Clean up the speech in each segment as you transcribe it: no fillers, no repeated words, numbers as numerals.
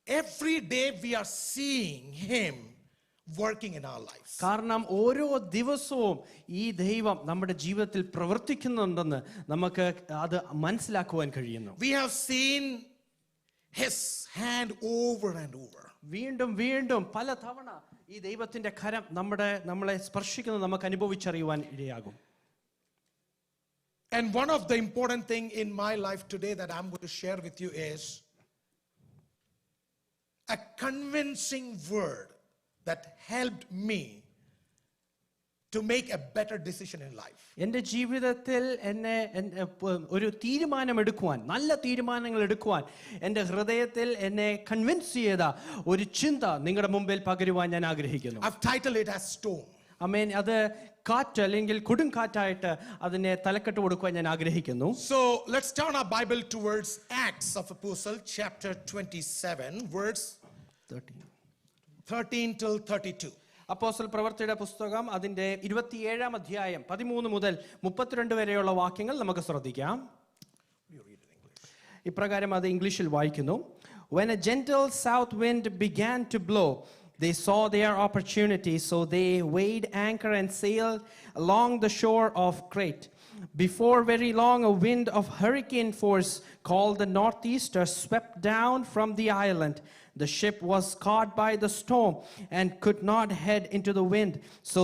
every day we are seeing him working in our lives. കാരണം ഓരോ ദിവസവും ഈ ദൈവം നമ്മുടെ ജീവിതത്തിൽ പ്രവർത്തിക്കുന്നുണ്ടെന്ന് നമുക്ക് അത് മനസ്സിലാക്കുവാൻ കഴിയുന്നു. We have seen his hand over and over. വീണ്ടും വീണ്ടും പല തവണ ഈ ദൈവത്തിന്റെ കരം നമ്മളെ സ്പർശിക്കുന്നത് നമുക്ക് അനുഭവിച്ചറിയുവാൻ ഇടയാകും. And one of the important thing in my life today that I'm going to share with you is a convincing word that helped me to make a better decision in life. എൻ്റെ ജീവിതത്തിൽ എന്നെ ഒരു തീരുമാനം എടുക്കുവാൻ, നല്ല തീരുമാനങ്ങൾ എടുക്കുവാൻ എൻ്റെ ഹൃദയത്തിൽ എന്നെ കൺവിൻസ് ചെയ്ത ഒരു ചിന്ത നിങ്ങളുടെ മുമ്പിൽ പകരുവാൻ ഞാൻ ആഗ്രഹിക്കുന്നു. I've titled it as storm. ആമേൻ. അത് കാറ്റ് അല്ലെങ്കിൽ കൊടുങ്കാറ്റായിട്ട് അതിനെ തലക്കെട്ട് കൊടുക്കുവാൻ ഞാൻ ആഗ്രഹിക്കുന്നു. So let's turn our Bible towards Acts of Apostle chapter 27 verse 13 till 32. അപ്പോസ്തല പ്രവൃത്തിയുടെ പുസ്തകം അതിന്റെ 27-ാം അധ്യായം 13 മുതൽ 32 വരെയുള്ള വാക്യങ്ങൾ നമുക്ക് ശ്രദ്ധിക്കാം. ഇപ്രകാരം അത് ഇംഗ്ലീഷിൽ വായിക്കുന്നു. When a gentle south wind began to blow, they saw their opportunity, so they weighed anchor and sailed along the shore of Crete. Before very long, a wind of hurricane force called the northeaster swept down from the island. The ship was caught by the storm and could not head into the wind, so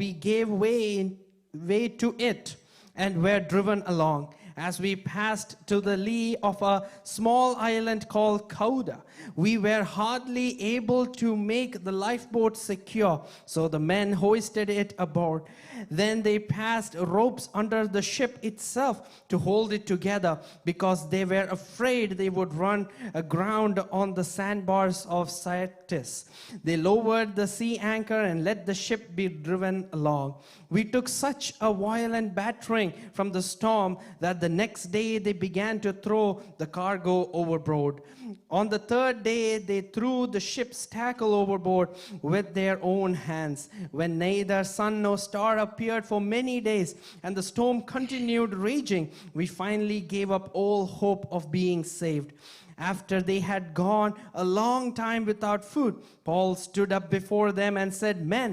we gave way to it and were driven along. As we passed to the lee of a small island called Cauda, we were hardly able to make the lifeboat secure, so the men hoisted it aboard. Then they passed ropes under the ship itself to hold it together, because they were afraid they would run aground on the sandbars of Syrtis. They lowered the sea anchor and let the ship be driven along. We took such a violent battering from the storm that the next day they began to throw the cargo overboard. On the third day they threw the ship's tackle overboard with their own hands. When neither sun nor star appeared for many days and the storm continued raging, we finally gave up all hope of being saved. After they had gone a long time without food, Paul stood up before them and said, "Men,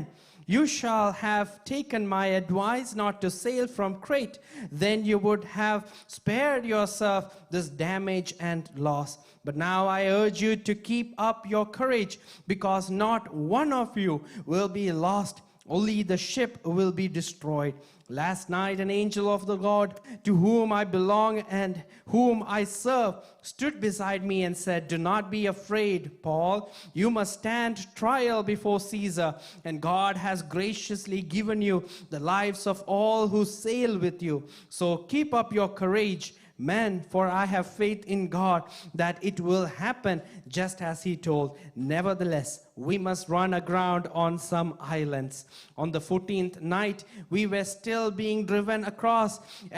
you shall have taken my advice not to sail from Crete. Then you would have spared yourself this damage and loss. But now I urge you to keep up your courage, because not one of you will be lost. Only the ship will be destroyed." Last night an angel of the God to whom I belong and whom I serve stood beside me and said, "Do not be afraid, Paul. You must stand trial before Caesar, and God has graciously given you the lives of all who sail with you. So keep up your courage, men, for I have faith in God that it will happen just as he told. Nevertheless, we must run aground on some islands." On the 14th night, we were still being driven across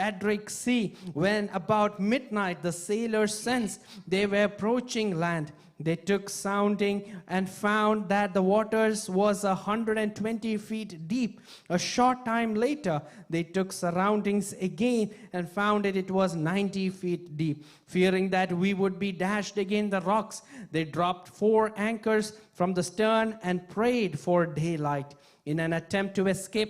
Adriatic Sea when about midnight the sailors sensed they were approaching land. They took sounding and found that the waters was 120 feet deep. A short time later, they took soundings again and found it was 90 feet deep. Fearing that we would be dashed against the rocks, they dropped 4 anchors from the stern and prayed for daylight. In an attempt to escape